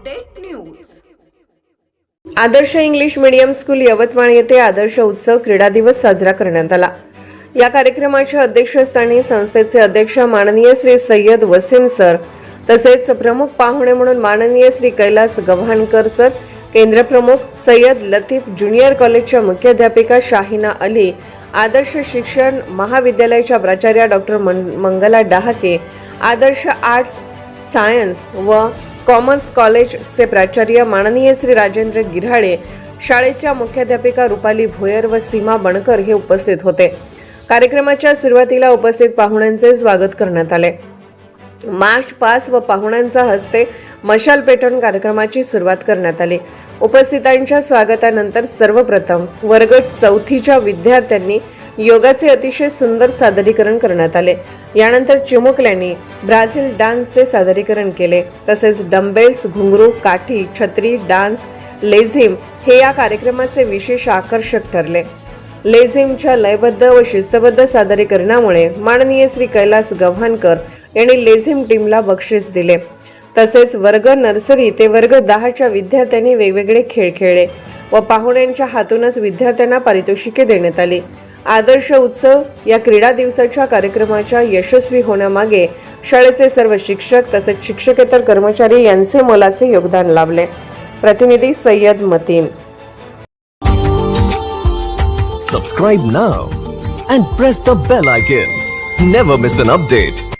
Update news. Adarsh English medium school Yavatmal येथे आदर्श उत्सव क्रीडा दिवस साजरा करण्यात आला. या कार्यक्रमाच्या अध्यक्षस्थानी संस्थेचे अध्यक्ष माननीय श्री सय्यद वसीम सर तसेच प्रमुख पाहुणे म्हणून माननीय श्री कैलास गव्हाणकर सर, केंद्र प्रमुख सय्यद लतीफ ज्युनियर कॉलेजच्या मुख्याध्यापिका शाहिना अली, आदर्श शिक्षण महाविद्यालयाच्या प्राचार्या डॉक्टर मंगला डहाके, आदर्श आर्ट्स सायन्स व कॉमर्स कॉलेजचे प्राचार्य माननीय श्री राजेंद्र गिऱ्हाळे, शाळेच्या मुख्याध्यापिका रुपाली भोयर व सीमा बनकर हे उपस्थित होते. कार्यक्रमाच्या सुरुवातीला उपस्थित पाहुण्यांचे स्वागत करण्यात आले. मार्च पास व पाहुण्यांच्या हस्ते मशाल पेटवून कार्यक्रमाची सुरुवात करण्यात आली. उपस्थितांच्या स्वागतानंतर सर्वप्रथम वर्ग 4थीच्या विद्यार्थ्यांनी योगाचे अतिशय सुंदर सादरीकरण करण्यात आले. यानंतर चिमुकल्यांनी ब्राझील डान्सचे सादरीकरण केले. तसेच डंबेल्स, घुंगरू, काठी, छत्री, डान्स, लेझिम हे या कार्यक्रमाचे विशेष आकर्षक ठरले. लेझिमच्या लयबद्ध व शिस्तबद्ध सादरीकरणामुळे माननीय श्री कैलास गव्हाणकर यांनी लेझिम टीमला बक्षीस दिले. तसेच वर्ग नर्सरी ते वर्ग 10च्या विद्यार्थ्यांनी वेगवेगळे खेळ खेळले व पाहुण्यांच्या हातूनच विद्यार्थ्यांना पारितोषिके देण्यात आली. आदर्श उत्सव या क्रीडा दिवसाच्या कार्यक्रमाच्या यशस्वी होण्यामागे शाळेचे सर्व शिक्षक तसेच शिक्षकेतर कर्मचारी यांचे मोलाचे योगदान लाभले. प्रतिनिधी Syed Mateen. Subscribe now and press the bell icon. Never miss an update.